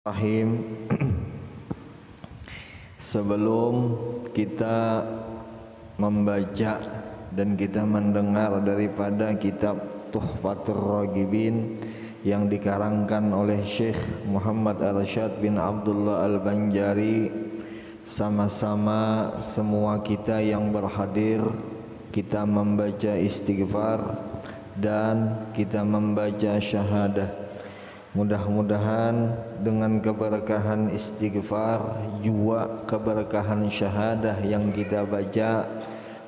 Rahim. Sebelum kita membaca dan kita mendengar daripada kitab Tuhfatur Raghibin yang dikarangkan oleh Syekh Muhammad Arsyad bin Abdullah Al-Banjari, sama-sama semua kita yang berhadir kita membaca istighfar dan kita membaca syahadah. Mudah-mudahan dengan keberkahan istighfar juga keberkahan syahadah yang kita baca,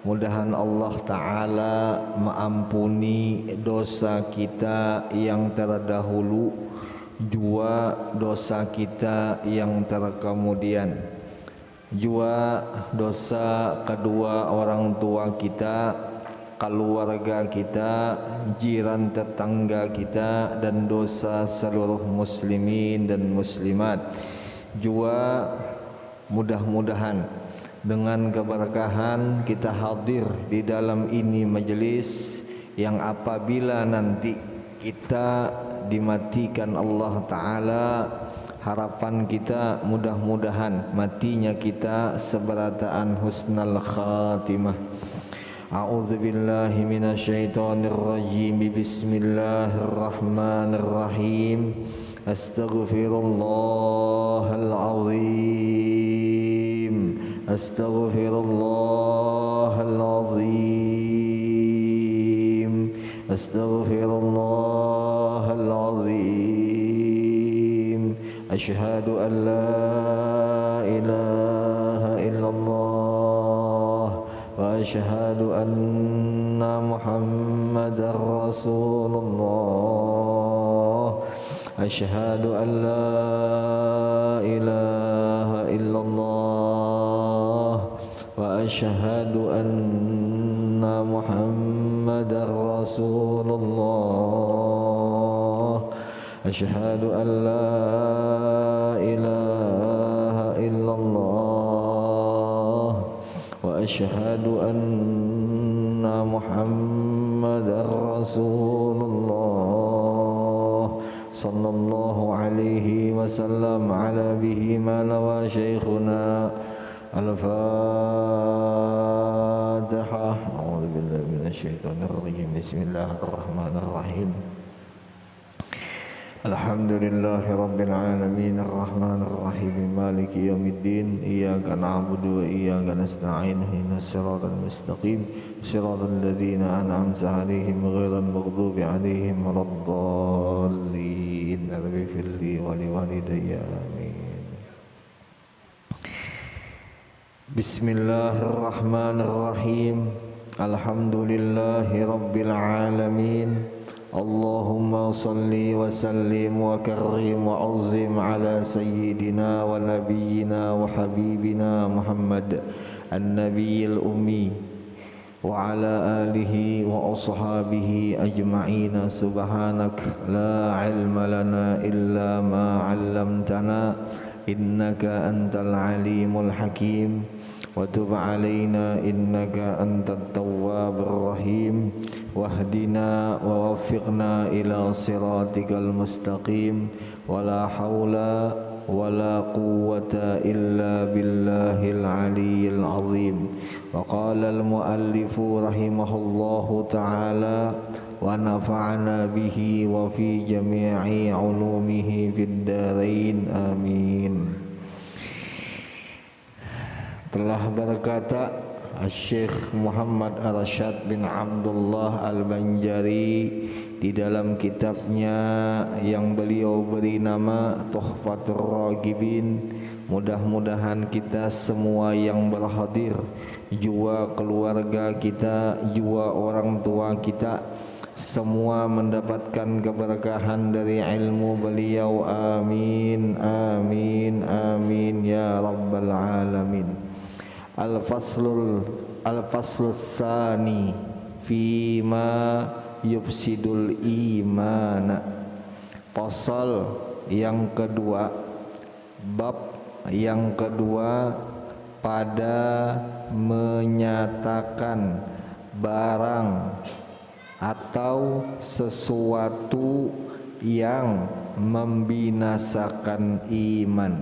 mudahan Allah Ta'ala mengampuni dosa kita yang terdahulu juga dosa kita yang terkemudian, juga dosa kedua orang tua kita, keluarga kita, jiran tetangga kita, dan dosa seluruh muslimin dan muslimat. Juga mudah-mudahan dengan keberkahan kita hadir di dalam ini majelis yang apabila nanti kita dimatikan Allah Ta'ala, harapan kita mudah-mudahan matinya kita seberataan husnul khatimah. A'udzu billahi minasyaitonir rajim. Bismillahirrahmanirrahim. Astaghfirullahal azim. Astaghfirullahal azim. Astaghfirullahal azim. Asyhadu an la ilaha illallah wa asyhadu anna Muhammadar Rasulullah. Asyhadu an la ilaha illallah wa asyhadu anna Muhammadar Rasulullah. Asyhadu an la ilaha illallah wa asyhadu anna Muhammadar Rasulullah. Sallallahu alaihi wasallam ala bihi malawa syekhuna. Al-Fatihah. A'udzu billahi minasyaitonir rajim. Bismillahirrahmanirrahim. Alhamdulillahi rabbil alamin, arrahmanir rahim, maliki yaumiddin. Iyyaka na'budu wa iyyaka nasta'in, ihdinas siratal mustaqim, siratal ladzina an'amta 'alaihim ghairil maghdubi 'alaihim waladdallin. Rabbi firli wa liwalidayya amin. Bismillahirrahmanirrahim. Alhamdulillahi rabbil alamin. Allahumma salli wa sallim wa karrim wa azim ala sayyidina wa nabiyyina wa habibina Muhammad an-nabiyil ummi wa ala alihi wa ashabihi ajma'ina. Subhanak la ilma lana illa ma 'allamtana innaka antal alimul hakim wa tub alaina innaka antat tawwabur rahim wahdina wa waffiqna ila siratikal mustaqim wa la hawla wa la quwwata illa billahil aliyyil azim. Wa qala al muallifu rahimahullahu ta'ala wa nafa'ana bihi wa fi jami'i ulumihi fid darain amin. Telah berkata Syekh Muhammad Arsyad bin Abdullah Al-Banjari di dalam kitabnya yang beliau beri nama Tuhfatur Raghibin, mudah-mudahan kita semua yang berhadir, juga keluarga kita, juga orang tua kita, semua mendapatkan keberkahan dari ilmu beliau. Amin, amin, amin ya rabbal alamin. Al-faslul tsani fima yufsidul imana. Fasal yang kedua, bab yang kedua pada menyatakan barang atau sesuatu yang membinasakan iman,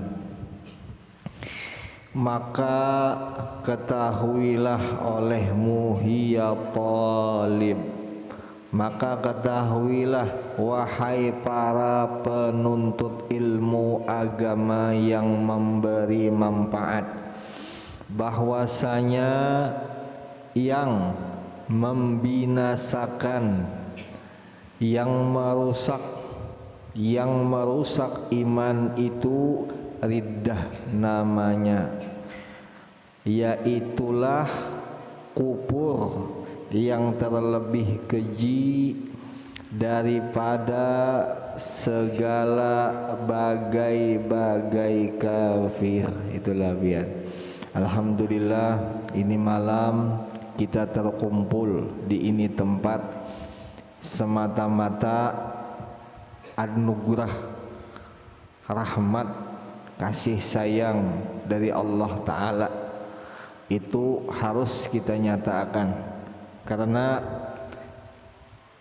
maka ketahuilah olehmu hiya talib, maka ketahuilah wahai para penuntut ilmu agama yang memberi manfaat, bahwasanya yang membinasakan, yang merusak iman itu riddah namanya, yaitulah kufur yang terlebih keji daripada segala bagai-bagai kafir. Itulah biar. Alhamdulillah ini malam kita terkumpul di ini tempat semata-mata anugerah rahmat kasih sayang dari Allah Ta'ala. Itu harus kita nyatakan, karena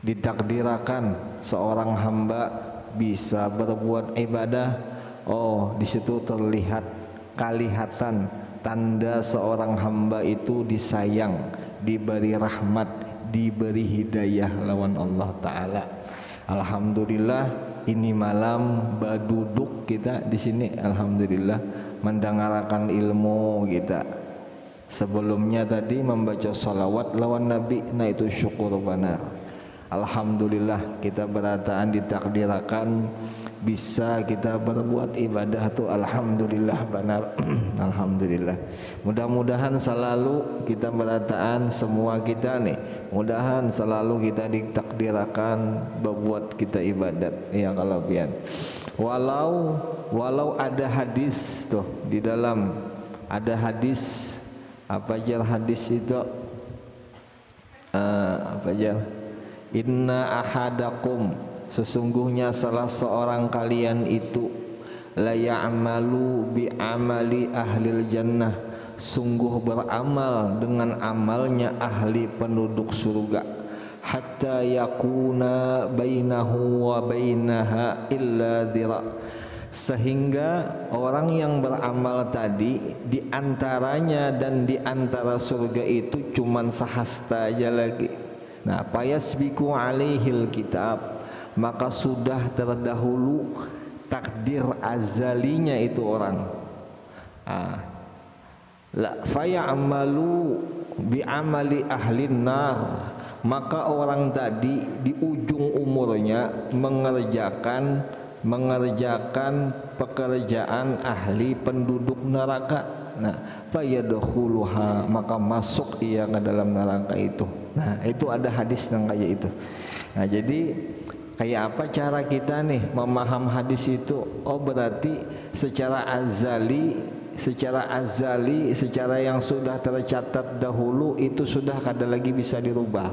ditakdirkan seorang hamba bisa berbuat ibadah. Oh, di situ terlihat kelihatan tanda seorang hamba itu disayang, diberi rahmat, diberi hidayah lawan Allah Ta'ala. Alhamdulillah ini malam baduduk kita di sini, alhamdulillah mendengarkan ilmu kita. Sebelumnya tadi membaca salawat lawan Nabi, nah itu syukur benar. Alhamdulillah kita berataan ditakdirkan bisa kita berbuat ibadah tuh, alhamdulillah benar. Alhamdulillah. Mudah-mudahan selalu kita berataan semua kita nih, mudahan selalu kita ditakdirkan berbuat kita ibadat ya kalau pian. Walau ada hadis tuh di dalam, ada hadis apa aja hadis itu apa aja, inna ahadakum, sesungguhnya salah seorang kalian itu la ya'malu bi amali ahlil jannah, sungguh beramal dengan amalnya ahli penduduk surga, hatta yakuna bainahu wa bainaha illa dhira, sehingga orang yang beramal tadi di antaranya dan di antara surga itu cuman sehasta aja lagi. Nah, payasbiku alaihil kitab, maka sudah terdahulu takdir azalinya itu orang. La fayamalu bi amali ahlin nar, maka orang tadi di ujung umurnya mengerjakan pekerjaan ahli penduduk neraka. Nah, fayadkhuluha, maka masuk ia ke dalam neraka itu. Nah, itu ada hadis yang kayak itu. Nah, jadi kayak apa cara kita nih memaham hadis itu? Oh, berarti secara azali, secara yang sudah tercatat dahulu itu sudah kada lagi bisa dirubah.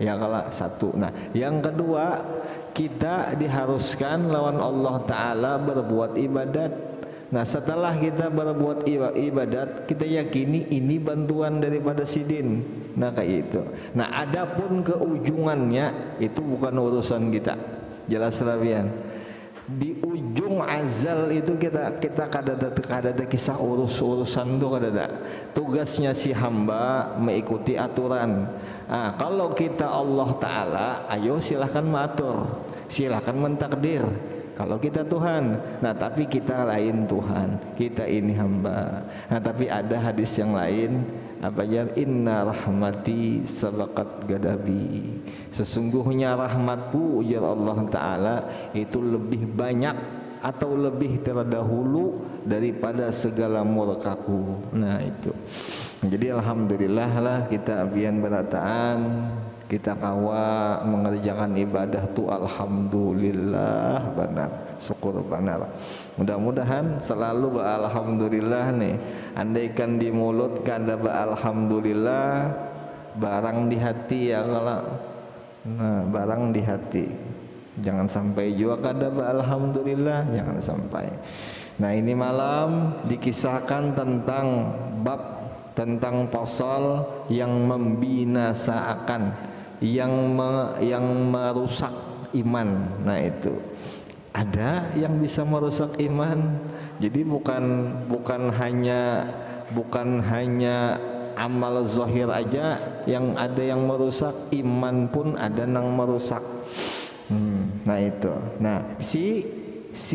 Ya kalau satu. Nah, yang kedua, kita diharuskan lawan Allah Ta'ala berbuat ibadat. Nah, setelah kita berbuat ibadat, kita yakini ini bantuan daripada sidin. Nah, kayak itu. Nah, adapun keujungannya itu bukan urusan kita. Jelas lawian. Di ujung azal itu kita kada ada kisah urusan tuh kada ada. Tugasnya si hamba mengikuti aturan. Nah, kalau kita Allah Ta'ala, ayo silahkan mengatur, silahkan mentakdir. Kalau kita Tuhan, nah tapi kita lain Tuhan, kita ini hamba. Nah tapi ada hadis yang lain, apa ya, inna rahmati sabaqat gadabi, sesungguhnya rahmatku ujar Allah Ta'ala itu lebih banyak atau lebih terdahulu daripada segala murkaku. Nah itu. Jadi alhamdulillah lah kita abian berataan, kita kawa mengerjakan ibadah tu alhamdulillah benar, syukur benar. Mudah-mudahan selalu alhamdulillah nih. Andaikan di mulut kada alhamdulillah, barang di hati ya kalau. Nah, barang di hati. Jangan sampai juga kada alhamdulillah, jangan sampai. Nah, ini malam dikisahkan tentang bab, tentang pasal yang membinasakan, yang merusak iman. Nah itu Ada yang bisa merusak iman. Jadi bukan hanya amal zahir aja yang ada yang merusak, iman pun ada yang merusak. Nah itu. Nah si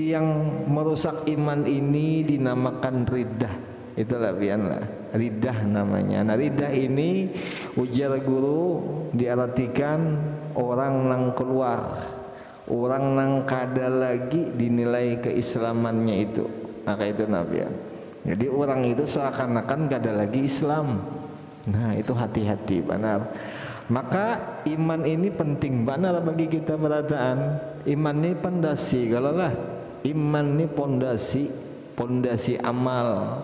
yang merusak iman ini dinamakan riddah. Itulah bianlah riddah namanya. Nah riddah ini ujar guru diartikan orang nang keluar, orang nang kada lagi dinilai keislamannya itu. Maka itu nabian. Jadi orang itu seakan-akan kada lagi Islam. Nah itu hati-hati benar. Maka iman ini penting benar bagi kita berataan. Iman ini pondasi. Kalau lah iman ini pondasi amal.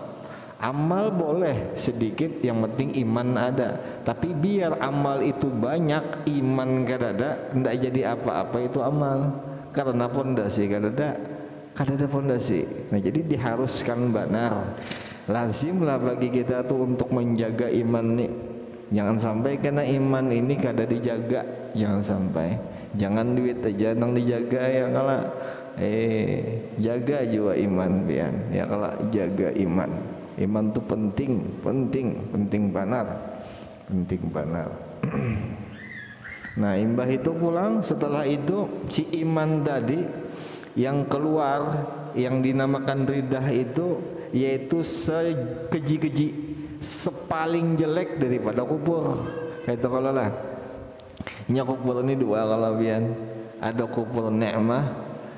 Amal boleh sedikit, yang penting iman ada. Tapi biar amal itu banyak, iman kada ada, tidak jadi apa-apa itu amal. Karena pondasi kada ada pondasi. Nah jadi diharuskan benar. Lazimlah bagi kita tuh untuk menjaga iman nih. Jangan sampai kena iman ini kada dijaga. Jangan sampai. Jangan duit aja nang dijaga ya kala. Jaga juga iman bian. Ya kala jaga iman. Iman itu penting benar. Nah imbah itu pulang, setelah itu si iman tadi yang keluar yang dinamakan riddah itu, yaitu sekeji-keji, sepaling jelek daripada kufur. Kayak itu kalau lah nya kufur ini dua kalau bian, ada kufur nikmah,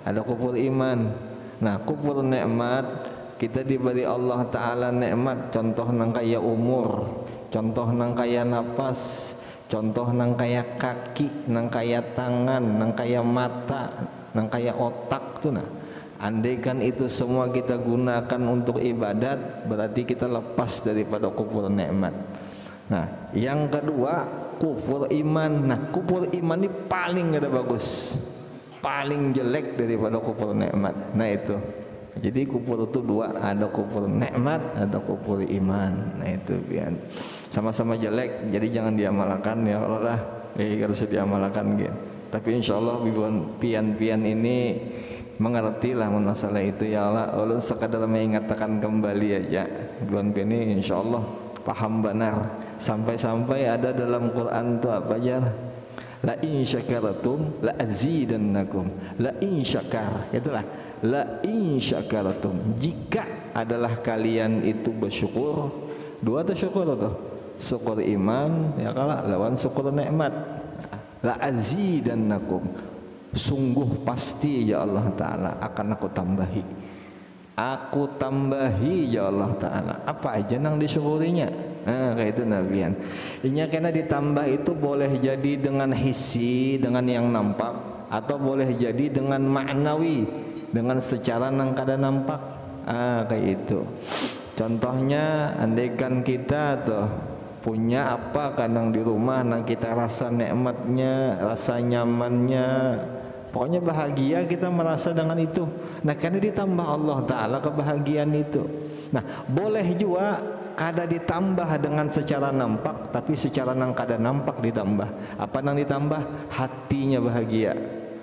ada kufur iman. Nah kufur nikmat, kita diberi Allah Ta'ala nikmat, contoh nang kaya umur, contoh nang kaya napas, contoh nang kaya kaki, nang kaya tangan, nang kaya mata, nang kaya otak tuh. Nah andaikan itu semua kita gunakan untuk ibadat, berarti kita lepas daripada kufur nikmat. Nah yang kedua kufur iman. Nah kufur iman ini paling ada bagus, paling jelek daripada kufur nikmat. Nah itu. Jadi kufur itu dua, ada kufur nikmat, ada kufur iman. Nah itu pian sama-sama jelek, jadi jangan diamalkan ya Allah lah. Harus diamalkan gitu. Tapi insyaallah pian-pian ini mengerti lah masalah itu ya Allah. Allah sekadar mengingatkan kembali aja. Pian ini insyaallah paham benar. Sampai-sampai ada dalam Quran itu apa aja? La in syakaratum la azidannakum. La in syakar, itulah la in syakaratum, jika adalah kalian itu bersyukur. Dua tuh syukur tuh, syukur iman ya kalah lawan syukur nikmat. La azidannakum, sungguh pasti ya Allah Ta'ala akan aku tambahi ya Allah Ta'ala apa aja nang disyukurinya. Kayak itu nabian. Inya kena ditambah itu boleh jadi dengan hisi, dengan yang nampak, atau boleh jadi dengan maknawi, dengan secara nang kada nampak. Kayak itu. Contohnya andaikan kita tuh punya apa kadang di rumah nang kita rasa nikmatnya, rasa nyamannya, pokoknya bahagia kita merasa dengan itu. Nah karena ditambah Allah Ta'ala kebahagiaan itu. Nah boleh juga kada ditambah dengan secara nampak, tapi secara nang kada nampak ditambah. Apa nang ditambah? Hatinya bahagia,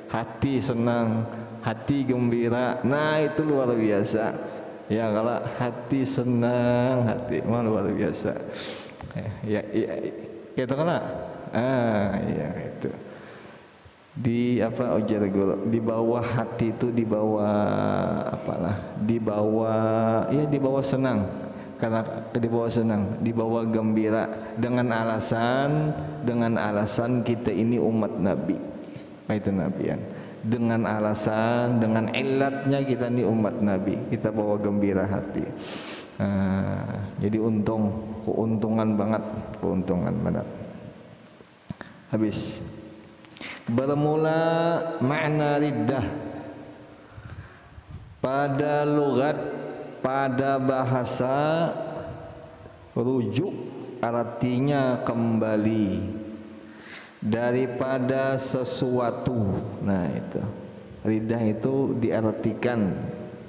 hati senang, hati gembira. Nah itu luar biasa ya, kalau hati senang, hati luar biasa ya gitu kan. Ya itu di apa ujar guru, di bawah hati itu, di bawah apalah, di bawah ya, di bawah senang, karena di bawah senang, di bawah gembira, dengan alasan kita ini umat Nabi. Itu nabian, dengan alasan, dengan ilatnya kita ini umat Nabi, kita bawa gembira hati. Jadi keuntungan banget. Habis bermula makna riddah pada lugat, pada bahasa rujuk, artinya kembali daripada sesuatu. Nah itu riddah itu diartikan,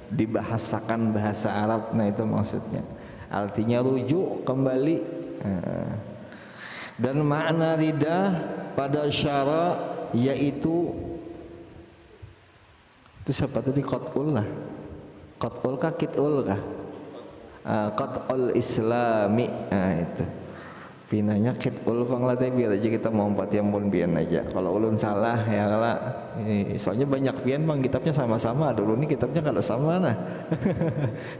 dibahasakan bahasa Arab. Nah itu maksudnya, artinya rujuk, kembali. Dan makna riddah pada syara yaitu Itu siapa tadi? Qat'ul lah. Qat'ul kah kit'ul kah? Qat'ul islami. Nah itu. Pinanya kit'ul panglatih biar aja kita mau empat yang pun pian aja. Kalau ulun salah ya kala. Soalnya banyak pian bang kitabnya sama-sama. Dulu ini kitabnya kalau sama nah.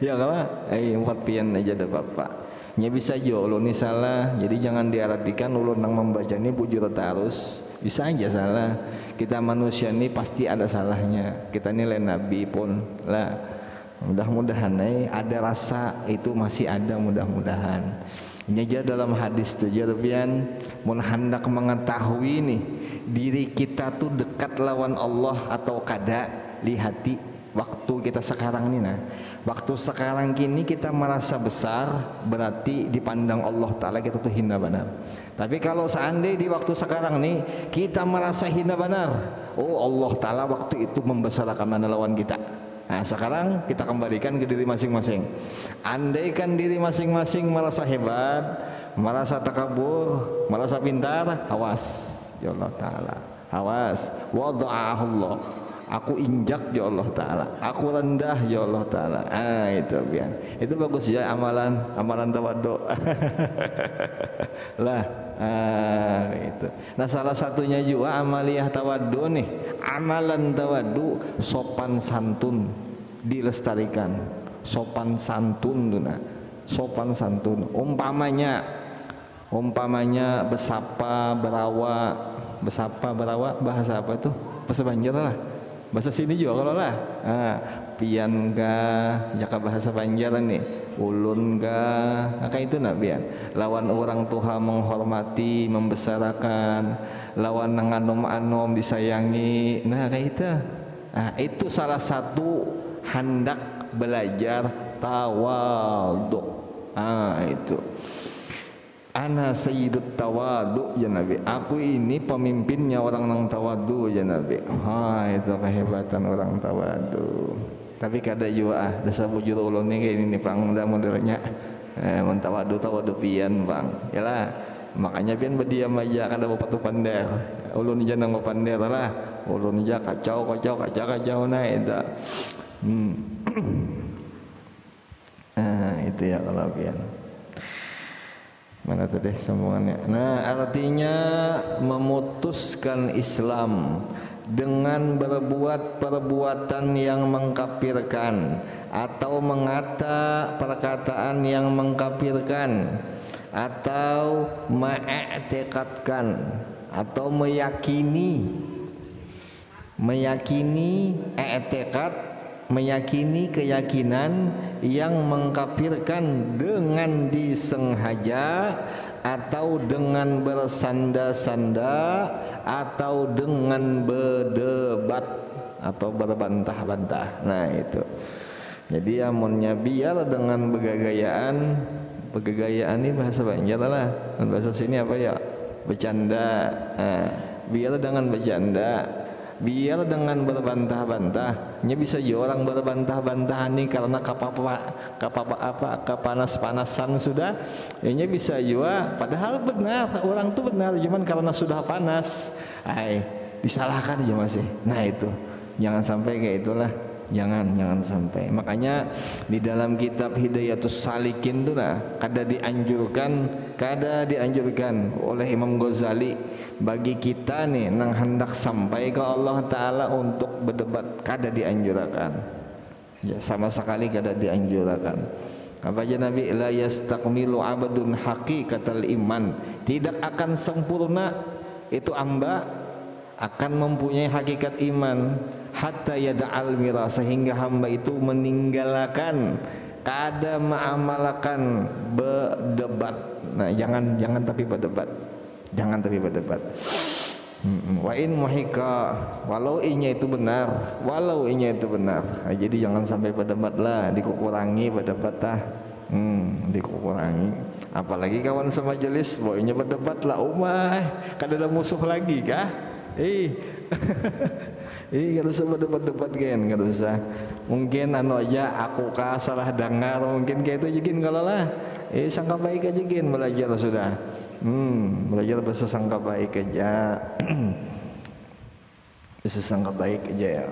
Ya kala. Empat pian aja dah bapak. Nya bisa jo ulun ini salah. Jadi jangan diartikan ulun nang membaca ini bujur terus. Bisa aja salah. Kita manusia ini pasti ada salahnya. Kita ini lain nabi pun lah. Mudah-mudahan ada rasa itu masih ada mudah-mudahan. Ini aja dalam hadis tu jarbian mun hendak mengetahui nih diri kita tuh dekat lawan Allah atau kada lihati waktu kita sekarang ini nah. Waktu sekarang kini kita merasa besar berarti dipandang Allah Ta'ala kita tuh hina benar. Tapi kalau seandainya di waktu sekarang nih kita merasa hina benar, oh Allah Ta'ala waktu itu membesarkan mana lawan kita. Nah sekarang kita kembalikan ke diri masing-masing. Andaikan diri masing-masing merasa hebat, merasa takabur, merasa pintar, awas ya Allah Ta'ala, awas wada'ahullah, aku injak ya Allah Ta'ala, aku rendah ya Allah Ta'ala. Itu biar itu bagus ya amalan tawadhu. Lah itu. Nah salah satunya juga amaliyah tawadhu nih, amalan tawadhu sopan santun dilestarikan. Sopan santun tuh nah, sopan santun. Umpamanya besapa berawa bahasa apa tuh? Bahasa Banjar lah. Bahasa sini juga kalau lah. Pian ka jaka bahasa Banjar nih. Ulun ka kayak itu nak pian. Lawan orang tua menghormati, membesarkan, lawan nang anom-anom disayangi. Nah kayak itu. Itu salah satu hendak belajar tawadhu. Itu. Ana sayyidut tawadhu ya Nabi. Aku ini pemimpinnya orang nang tawadhu ya Nabi. Itu kehebatan orang tawadhu. Tapi kada juga dasar bujur ulun ni kayak ini pang modelnya. Mun tawadhu pian bang. Yalah. Makanya pian berdiam aja kada bapak tu pandai. Ulun aja nang pandai lah. Ulun aja kacau nah itu. Itu ya kalau pian. Mana tadi sambungannya? Nah artinya memutuskan Islam dengan berbuat perbuatan yang mengkafirkan atau mengata perkataan yang mengkafirkan atau mengiktikadkan atau meyakini i'tikad, meyakini keyakinan yang mengkafirkan dengan disengaja atau dengan bersanda-sanda atau dengan berdebat atau berbantah-bantah. Nah itu. Jadi amunnya biar dengan begagayaan ini bahasa Banjar lah. Bahasa sini apa ya? Bercanda. Biar dengan bercanda. Biar dengan berbantah-bantah. Nya bisa juga orang berbantah-bantahan nih karena kepanas-panasan sudah. Nya bisa juga padahal benar, orang tuh benar cuman karena sudah panas. Disalahkan aja masih. Nah itu. Jangan sampai kayak itulah. Jangan sampai. Makanya di dalam kitab Hidayatus Salikin tuh nah kada dianjurkan oleh Imam Ghazali bagi kita nih nang hendak sampai ke Allah Ta'ala untuk berdebat, kada dianjurkan ya, sama sekali kada dianjurkan. Apa aja Nabi, la yastakmilu abadun haqiqatal iman, tidak akan sempurna itu hamba akan mempunyai hakikat iman hatta yada'al mira, sehingga hamba itu meninggalkan kada mengamalkan berdebat. Nah jangan tapi berdebat. Jangan tapi berdebat. Wa in muhika, walau inya itu benar. Nah, jadi jangan sampai berdebat lah, dikurangi berdebat lah. Dikurangi. Apalagi kawan semajelis, boynya berdebat lah. Kada ada musuh lagi kah? Gak usah berdebat-debat kan, gak usah. Mungkin aja aku salah dengar, mungkin kayak itu jegin kalau lah. Sangka baik aja gin belajar sudah. Belajar bahasa sangka baik aja. Bahasa sangka baik aja ya.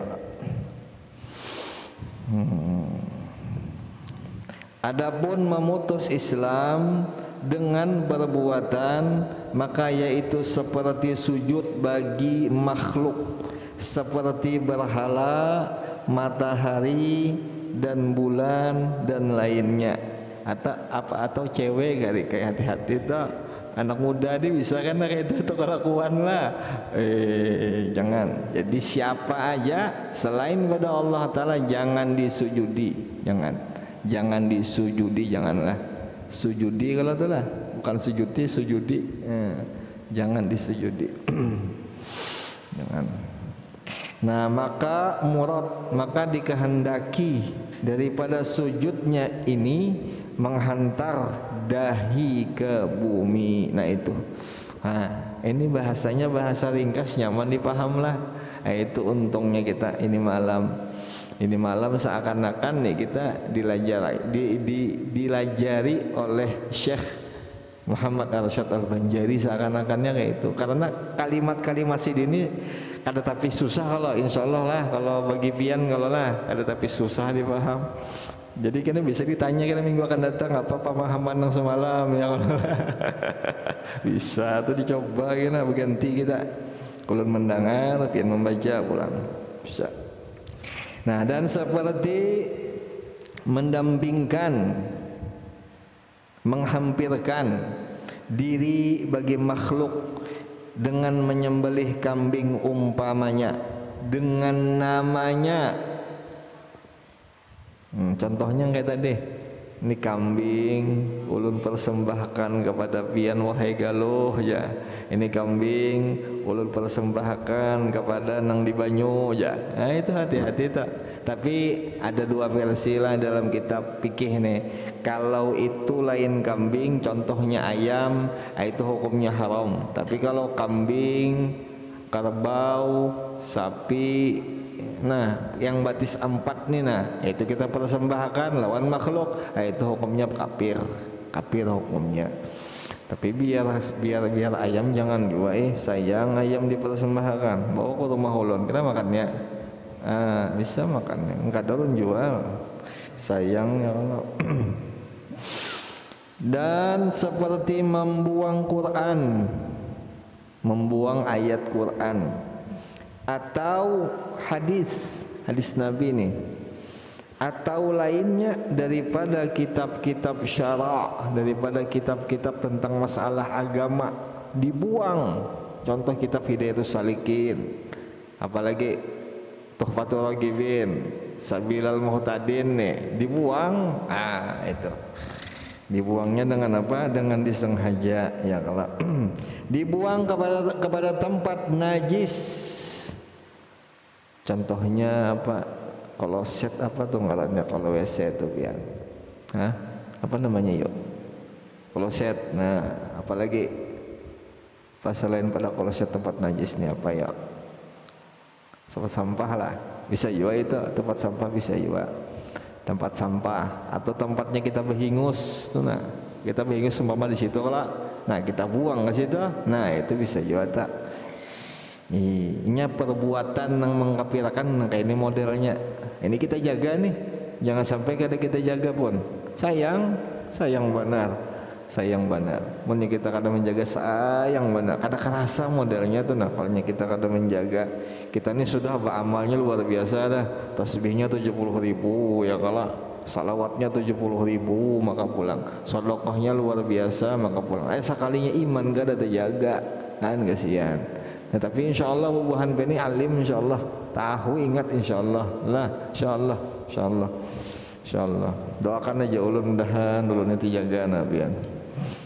Adapun memutus Islam dengan perbuatan, maka yaitu seperti sujud bagi makhluk, seperti berhala, matahari dan bulan dan lainnya. Atau cewek kali, kayak hati-hati tuh anak muda nih bisa kan kayak itu tuh kelakuan lah. Jangan. Jadi siapa aja selain pada Allah Ta'ala jangan disujudi, jangan disujudi, janganlah sujudi kalau itulah, bukan sujudi, jangan disujudi. Jangan. Nah, maka dikehendaki daripada sujudnya ini menghantar dahi ke bumi. Nah itu. Ini bahasanya bahasa ringkas, nyaman dipaham lah. Itu untungnya kita ini malam seakan-akan nih kita dilajari oleh Syekh Muhammad Arsyad Al-Banjari, seakan-akannya kayak itu. Karena kalimat-kalimat ini ada tapi susah kalau insyaallah lah, kalau bagi pian kalau lah ada tapi susah dipaham. Jadi kita bisa ditanya kita minggu akan datang apa pemahaman yang semalam ya kalau bisa tuh dicoba kita berganti kita ulun mendengar pian membaca pulang bisa. Nah, dan seperti mendampingkan, menghampirkan diri bagi makhluk dengan menyembelih kambing umpamanya dengan namanya. Contohnya kayak tadi, ini kambing ulun persembahkan kepada pian wahai galuh ya. Ini kambing ulun persembahkan kepada nang di banyu ya. Nah itu hati-hati tak. Tapi ada dua versi lah dalam kitab fikih nih. Kalau itu lain kambing, contohnya ayam, itu hukumnya haram. Tapi kalau kambing, kerbau, sapi, nah yang batis 4 nih, nah itu kita persembahkan lawan makhluk, itu hukumnya kafir hukumnya. Tapi biar ayam jangan juga, sayang ayam dipersembahkan, bawa ke rumah ulun kita makannya. Bisa makan, enggak dorong jual, sayang ya Allah. Dan seperti membuang Quran, membuang ayat Quran atau hadis Nabi nih, atau lainnya daripada kitab-kitab syara', daripada kitab-kitab tentang masalah agama dibuang. Contoh kitab Hidayatus Salikin, apalagi Tuhfatul Raghibin, Sabilal Muhtadin nih dibuang. Itu dibuangnya dengan apa? Dengan disengaja ya kalau dibuang kepada tempat najis. Contohnya apa? Kloset apa tuh ngarannya, kalau WC itu pian. Apa namanya yuk? Kloset. Nah, apalagi pas selain pada kloset tempat najis nih apa ya? Tempat sampah lah, bisa juga itu tempat sampah, bisa juga tempat sampah atau tempatnya kita berhingus tuh. Nah kita berhingus umpama di situ lah, nah kita buang ke situ, nah itu bisa juga tak. Ini perbuatan yang mengkafirkan, kayak ini modelnya. Ini kita jaga nih, jangan sampai kada kita jaga pun sayang benar. Mun kita kada menjaga sayang benar, kada kerasa modelnya tuh. Nah kalau kita kada menjaga, kita ini sudah beramalnya luar biasa dah. Tasbihnya 70.000 ya kalau salawatnya 70.000 maka pulang. Sedekahnya luar biasa maka pulang. Sekalinya iman kada terjaga kan kasihan. Nah, tapi insyaallah bubuhan beni alim insyaallah, tahu ingat insyaallah lah, insyaallah. Doakan aja ulun mudahan ulun itu jaga nabian.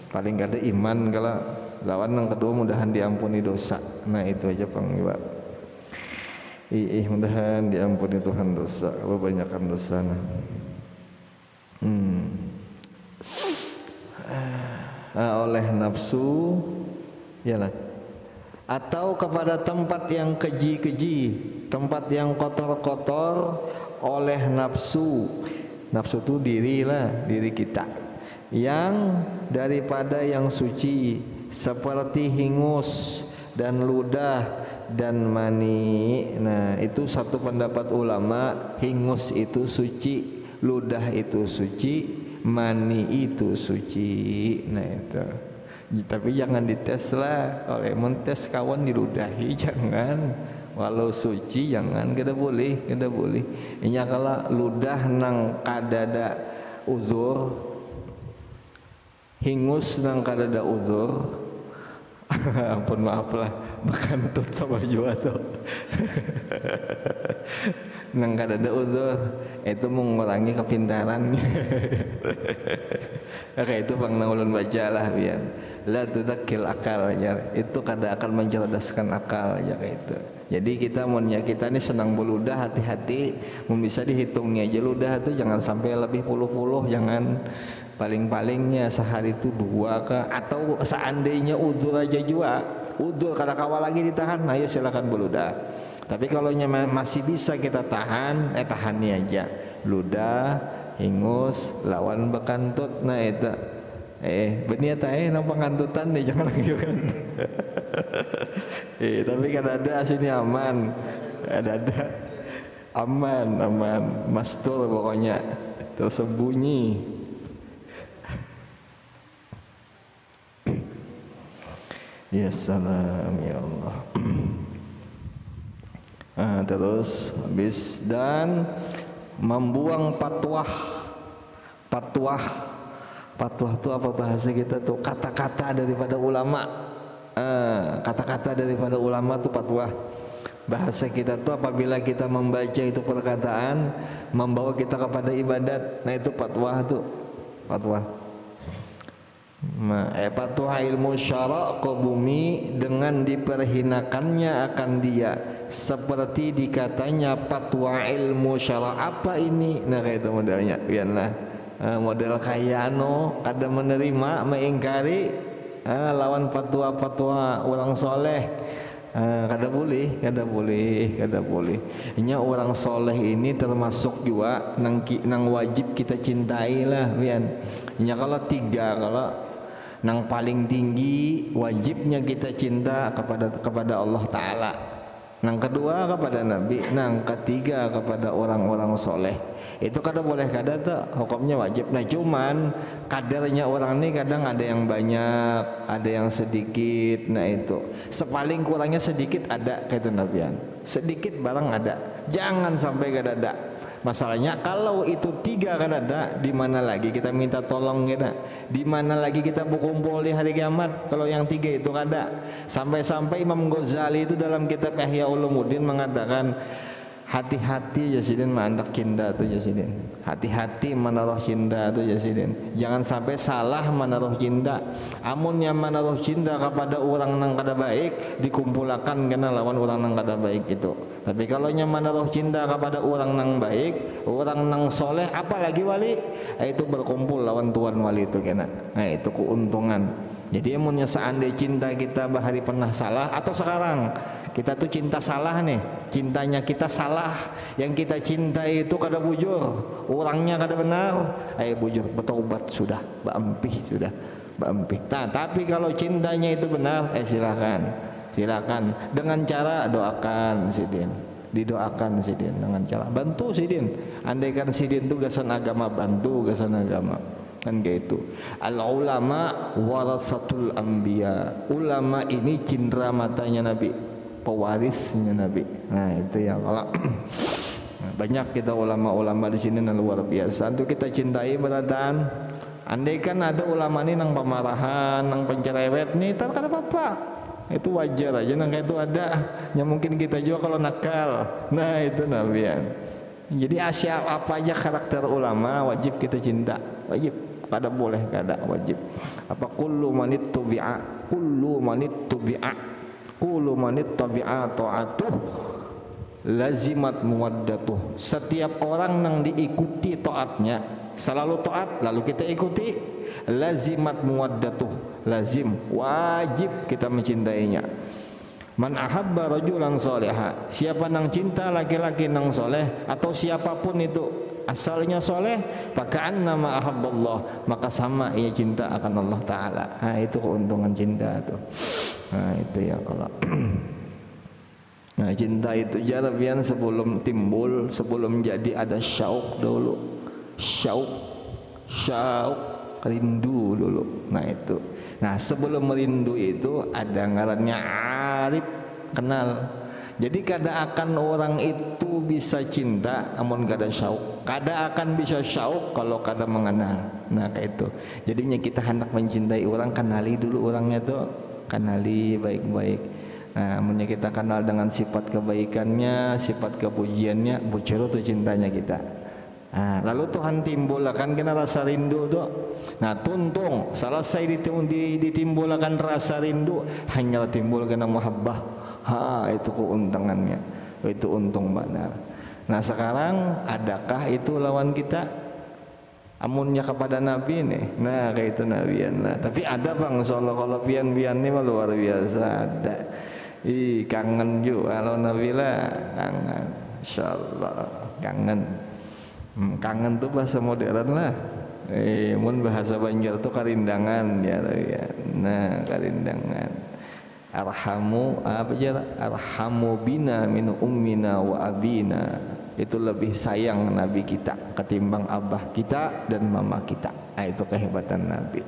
Paling kada iman kalau lawan yang kedua mudahan diampuni dosa. Nah itu aja pangiwa. Mudahan diampuni Tuhan dosa, kebanyakan dosa nah. Oleh nafsu yalah, atau kepada tempat yang keji-keji, tempat yang kotor-kotor oleh nafsu. Nafsu itu diri kita, yang daripada yang suci seperti hingus dan ludah dan mani. Nah, itu satu pendapat ulama, hingus itu suci, ludah itu suci, mani itu suci. Nah itu. Tapi jangan dites lah, oleh mentes kawan diludahi jangan. Walau suci jangan, kada boleh. Inya kala ludah nang kadada uzur, hingus nang kadada uzur. Ampun maaf lah, bekantut sama jua tuh. Nang kadada uzur itu mengurangi kepintarannya. Oke, itu bang ulun baca lah biar la tudzakil akal ya. Itu kada akan mencerdaskan akal ya kayak itu. Jadi kita kita ini senang beludah, hati-hati, bisa dihitungnya aja ludah itu jangan sampai lebih puluh-puluh, jangan. Paling-palingnya sehari itu 2 kah, atau seandainya udur aja juga, udur kada kawal lagi ditahan, ayo silakan beludah. Tapi kalau masih bisa kita tahan, tahani aja. Ludah, hingus, lawan bekantut. Nah itu benih nang pengantutan deh, jangan lagi kan. Tapi kan ada sini aman, ada aman, mastur pokoknya, tersembunyi. Ya salam ya Allah. Terus habis dan membuang patwah itu apa bahasa kita tuh, kata-kata daripada ulama. Kata-kata daripada ulama tuh patwah. Bahasa kita tuh apabila kita membaca itu perkataan membawa kita kepada ibadat, nah itu patwah tuh, patwah. Patwah ilmu syara' ke bumi dengan diperhinakannya akan dia, seperti dikatanya patwa ilmu syara'. Apa ini? Nah kayak itu modelnya, biarlah model kaya kada menerima, mengingkari lawan fatwa orang soleh. Kada boleh. Nya orang soleh ini termasuk juga nang wajib kita cintai lah, biar. Nya kalau 3, kalau nang paling tinggi wajibnya kita cinta kepada Allah Ta'ala, nang kedua kepada Nabi, nang ketiga kepada orang-orang soleh. Itu kada boleh, kada tuh hukumnya wajib. Nah cuman kadarnya orang ini kadang ada yang banyak, ada yang sedikit. Nah itu sepaling kurangnya sedikit ada, kayak Nabian sedikit barang ada, jangan sampai kada ada. Masalahnya kalau itu 3 kan ada, di mana lagi kita minta tolong kita? Di mana lagi kita berkumpul di hari kiamat? Kalau yang 3 itu ada. Sampai-sampai Imam Ghazali itu dalam kitab Ihya Ulumuddin mengatakan, hati-hati Jasidin mandak cinta tuh Jasidin. Hati-hati menaruh cinta tuh Jasidin. Jangan sampai salah menaruh cinta. Amun yang menaruh cinta kepada orang nang kada baik dikumpulkan kena lawan orang nang kada baik itu. Tapi kalau yang menaruh cinta kepada orang nang baik, orang nang soleh, apalagi wali, itu berkumpul lawan tuan wali itu kena. Nah itu keuntungan. Jadi amunnya seandainya cinta kita bahari pernah salah, atau sekarang kita tuh cinta salah nih, cintanya kita salah, yang kita cintai itu kada bujur, orangnya kada benar, ayo bujur, bertobat sudah, baampih sudah, baampih. Nah, tapi kalau cintanya itu benar, silakan dengan cara doakan Sidin, didoakan Sidin dengan cara bantu Sidin. Andaikan Sidin itu gasan agama, bantu gasan agama. Kan kayak itu. Al ulama warasatul anbiya. Ulama ini cindera matanya Nabi, pewarisnya Nabi. Nah itu ya, kalau banyak kita ulama-ulama di sini yang luar biasa untuk kita cintai berataan. Andaikan ada ulama ini nang pemarahan, nang pencerewet nih, tak ada apa-apa, itu wajar aja nang kayak itu ada. Yang mungkin kita juga kalau nakal. Nah itu Nabian. Jadi apa aja karakter ulama wajib kita cinta, wajib. Kada boleh, kada wajib. Apa kullu manit tubi'a ta'atuh lazimat muwaddatuh. Setiap orang yang diikuti taatnya, selalu taat lalu kita ikuti, lazimat muwaddatuh, lazim, wajib kita mencintainya. Man ahabba rajulan soleha, siapa nang cinta laki-laki nang soleh, atau siapapun itu asalnya soleh, paka'an nama ahabballah, maka sama ia cinta akan Allah Ta'ala. Nah itu keuntungan cinta tuh. Nah itu ya kalau Nah, cinta itu jarabian sebelum timbul, sebelum jadi ada syauq dulu. Syauq rindu dulu. Nah itu. Nah, sebelum merindu itu ada ngarannya arif, kenal. Jadi kada akan orang itu bisa cinta amun kada syauq. Kada akan bisa syauq kalau kada mengenal. Nah, kayak itu. Jadinya kita hendak mencintai orang, kenali dulu orangnya tuh. Kenali baik-baik. Nah, amunnya kita kenal dengan sifat kebaikannya, sifat kepujiannya, bocor tuh cintanya kita. Nah, lalu Tuhan timbulkan kena rasa rindu tuh. Nah, tuntung selesai ditimbulkan rasa rindu, hanya timbul kena muhabbah. Itu keuntungannya. Itu untung benar. Nah, sekarang adakah itu lawan kita? Amunnya kepada Nabi nih. Nah, kayak itu Nabian lah. Tapi ada Bang, insyaallah kalau pian-pian ini luar biasa ada. Kangen juga kalau Nabi lah, kangen. Insyaallah kangen. Kangen tuh bahasa modern lah. Mun bahasa Banjar tuh karindangan ya. Nah, karindangan. Arhamu apa aja? Arhamu bina min ummina wa abina. Itu lebih sayang Nabi kita ketimbang abah kita dan mama kita. Nah, itu kehebatan Nabi.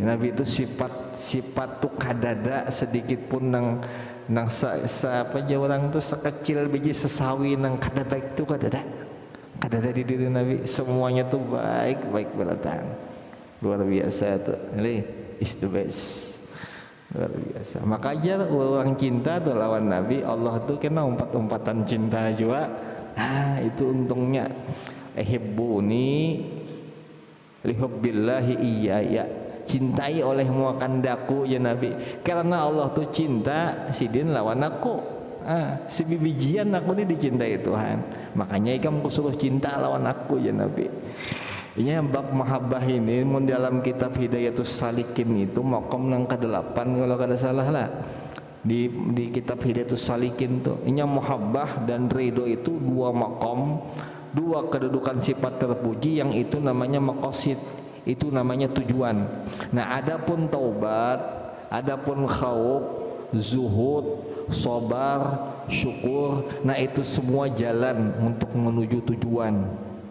Nabi itu sifat tuh kadada sedikit pun nang apa aja orang tuh sekecil biji sesawi nang kada baik tuh kadada di diri Nabi. Semuanya tuh baik berdatang. Luar biasa tuh. Ini is the best. Luar biasa. Makanya orang cinta tuh lawan Nabi, Allah tuh kena umpat-umpatan cinta juga. Itu untungnya. Hibbuni lihubbillahi iyaya. Cintai olehmu akan daku ya Nabi. Karena Allah tuh cinta sidin lawan aku. Sebibijian aku ini dicintai Tuhan. Makanya ikam kusuruh cinta lawan aku ya Nabi. Ini bab mahabbah ini mun dalam kitab Hidayatus Salikin itu maqam nang ke-8 kalau kada salah lah. Di kitab Hidayatus Salikin tuh ini mahabbah dan ridho itu dua maqam, dua kedudukan sifat terpuji yang itu namanya maqasid, itu namanya tujuan. Nah, adapun taubat, adapun khauf, zuhud, sabar, syukur, nah itu semua jalan untuk menuju tujuan.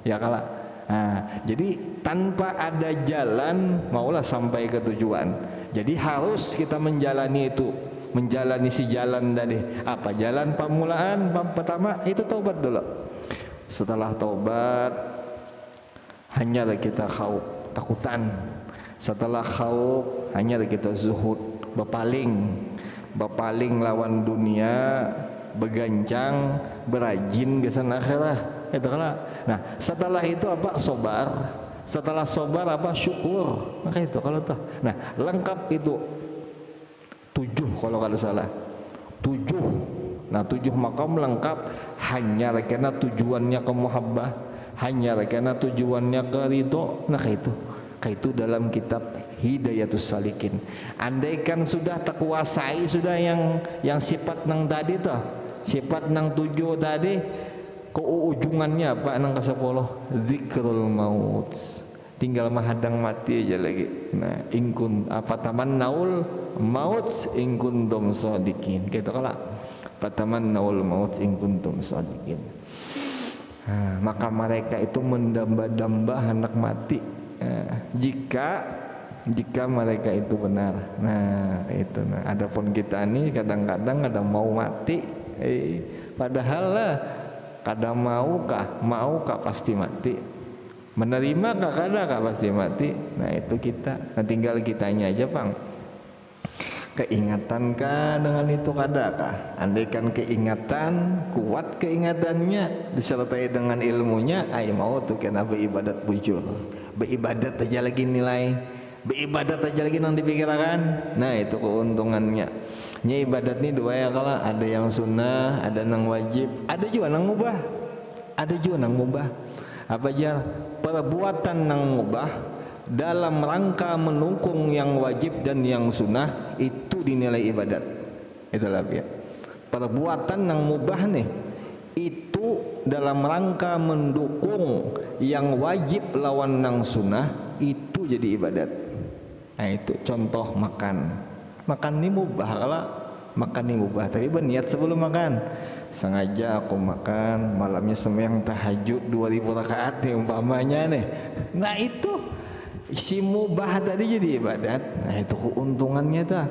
Ya kalah. Nah, jadi tanpa ada jalan maulah sampai ke tujuan. Jadi harus kita menjalani itu, menjalani si jalan tadi. Apa jalan permulaan? Pertama itu taubat dulu. Setelah taubat hanya kita khauf, takutan. Setelah khauf hanya kita zuhud, berpaling lawan dunia, begancang, berajin ke sana akhirah. Itu kan. Nah, setelah itu apa? Sobar. Setelah sobar apa? Syukur. Maka itu kalau tuh. Nah, lengkap itu 7 kalau kada salah. 7. Nah, 7 makam lengkap hanya karena tujuannya ke muhabbah, hanya karena tujuannya ke ridho. Nah, kayak itu dalam kitab Hidayatus Salikin. Andaikan sudah terkuasai sudah yang sifat nang tadi tuh, sifat nang 7 tadi, keujungannya apa nang ke-10? Zikrul maut. Tinggal menghadang mati aja lagi. Nah, ingkun apa taman naul maut ingkuntum shodiqin. Gitu kala. Pataman naul maut ingkuntum shodiqin. Nah, maka mereka itu mendamba-damba hendak mati. Nah, jika mereka itu benar. Nah, itu. Nah, adapun kita ini kadang-kadang ada mau mati, padahal lah kada maukah pasti mati. Menerima kada pasti mati. Nah, itu kita. Nah, tinggal kitanya aja, Bang. Keingatankah dengan itu kadakah? Andaikan keingatan, kuat keingatannya disertai dengan ilmunya, mau tuh kena beribadat bujur. Beribadat aja lagi nilai. Beribadat aja lagi nang dipikirkan. Nah, itu keuntungannya. Nya ibadat ni dua ya kala, ada yang sunnah, ada nang wajib, ada juga nang mubah. Ada juga nang mubah. Apa aja? Perbuatan nang mubah dalam rangka mendukung yang wajib dan yang sunnah itu dinilai ibadat. Itulah ya. Perbuatan nang mubah nih itu dalam rangka mendukung yang wajib lawan nang sunnah itu jadi ibadat. Nah, itu contoh makan. Makan ini mubah kala makan yang mubah, tapi berniat sebelum makan. Sengaja aku makan, malamnya sembahyang tahajud 2000 rakaat nih umpamanya nih. Nah itu isi mubah tadi jadi ibadat. Nah itu keuntungannya tuh.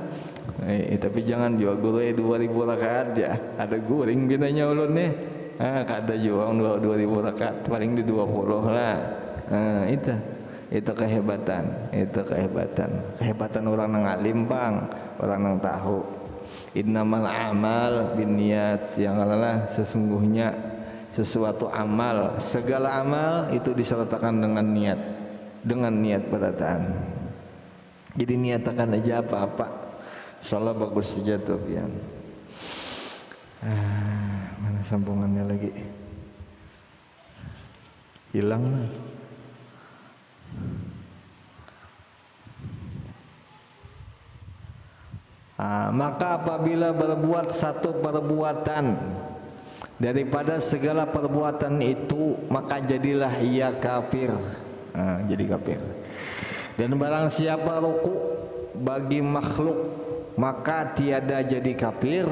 Tapi jangan jual guru 2000 rakaat ya. Ada guring binanya ulun nih. Kada jual 2000 rakaat, paling di 20 lah. Itu kehebatan, kehebatan orang nang alim bang, orang nang tahu. Innamal amal binniyat, yang adalah sesungguhnya sesuatu amal, segala amal itu disertakan dengan niat berataan. Jadi niatakan aja apa-apa, insyaallah bagus saja tuh pian. Mana sambungannya lagi? Hilang. Maka apabila berbuat satu perbuatan daripada segala perbuatan itu, maka jadilah ia kafir. Jadi kafir. Dan barang siapa ruku bagi makhluk, maka tiada jadi kafir,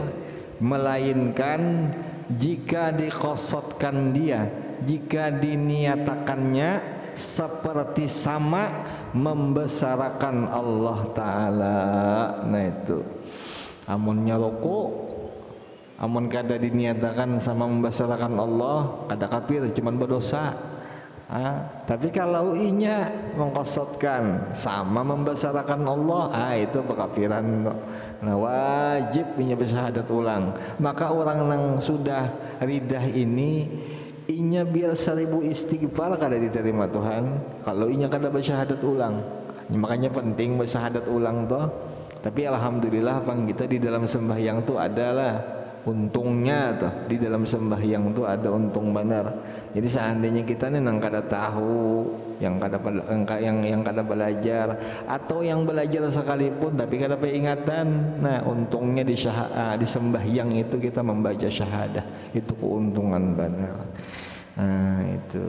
melainkan jika dikosotkan dia, jika diniatakannya seperti sama membesarkan Allah Ta'ala. Nah itu amunnya rokok, amun kada diniatakan sama membesarkan Allah, kada kafir, cuman berdosa. Tapi kalau inya mengkosotkan sama membesarkan Allah, itu pekafiran. Nah wajib punya bersyahadat ulang. Maka orang yang sudah ridah ini, inya biar 1000 istighfar kada diterima Tuhan kalau inya kada bersyahadat ulang. Makanya penting bersyahadat ulang toh. Tapi alhamdulillah pang kita di dalam sembahyang tuh adalah untungnya tuh, di dalam sembahyang tuh ada untung benar. Jadi seandainya kita nih nang kada tahu, yang kada belajar, atau yang belajar sekalipun tapi kada peingatan, nah untungnya di sembahyang itu kita membaca syahadah, itu keuntungan benar. Nah itu.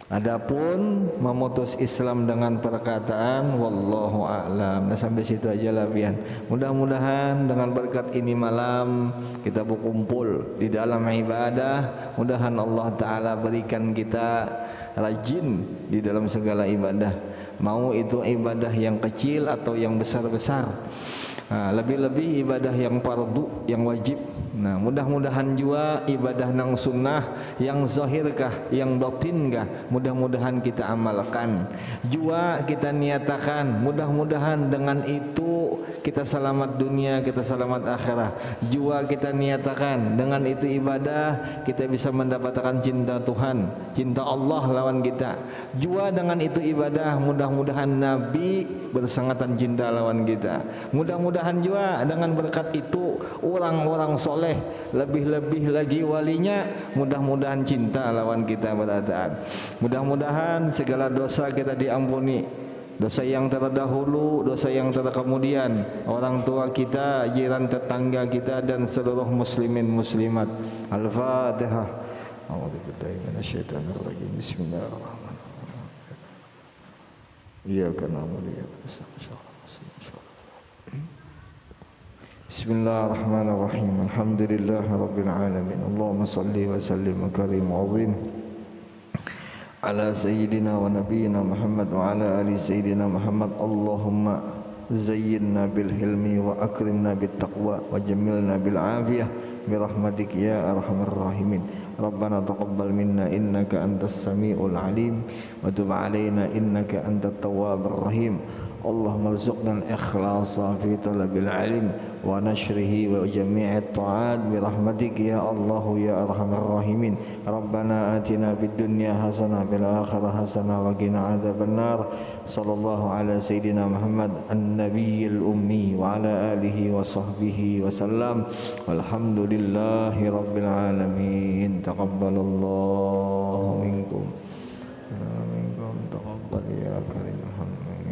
Adapun memutus Islam dengan perkataan wallahu a'lam. Nah sampai situ aja lah pian. Mudah-mudahan dengan berkat ini malam kita berkumpul di dalam ibadah, mudahan Allah Ta'ala berikan kita rajin di dalam segala ibadah, mau itu ibadah yang kecil atau yang besar-besar. Lebih-lebih ibadah yang fardu, yang wajib. Nah mudah-mudahan juga ibadah nang sunnah, yang zahirkah, yang batinkah, mudah-mudahan kita amalkan. Juga kita niatakan, mudah-mudahan dengan itu kita selamat dunia, kita selamat akhirat. Juga kita niatakan dengan itu ibadah kita bisa mendapatkan cinta Tuhan, cinta Allah lawan kita. Juga dengan itu ibadah mudah-mudahan Nabi bersangatan cinta lawan kita. Mudah-mudahan juga dengan berkat itu orang-orang soleh, lebih-lebih lagi walinya, mudah-mudahan cinta lawan kita berataan. Mudah-mudahan segala dosa kita diampuni, dosa yang terdahulu, dosa yang terkemudian, orang tua kita, jiran tetangga kita, dan seluruh muslimin muslimat. Al-Fatihah. A'udzubillahi minasyaitonirrajim. Bismillahirrahmanirrahim. Iyyaka na'budu wa iyyaka nasta'in. Bismillahirrahmanirrahim. Alhamdulillahi rabbil alamin. Allahumma salli wa sallim wa karim wa azim ala sayyidina wa nabiyyina Muhammad wa ala ali sayyidina Muhammad. Allahumma zayyinna bil hilmi wa akrimna bit taqwa wa jamilna bil afiyah bi rahmatik ya arhamar rahimin. Rabbana taqabbal minna innaka antas samiul alim wa tub alaina innaka antat tawwabur rahim. Allahumma rzuqna al-ikhlasa fi talabil ilm wa nashrihi wa jami'at ta'at bi rahmatik ya Allah ya arhamar rahimin. Rabbana atina fid dunya hasanah fil akhirati hasanah wa qina adzabannar. Sallallahu ala sayyidina Muhammad an-nabiyil ummi wa ala alihi wa sahbihi wa sallam. Walhamdulillahi rabbil alamin. Taqabbalallahu minkum. Taqabbal ya karim.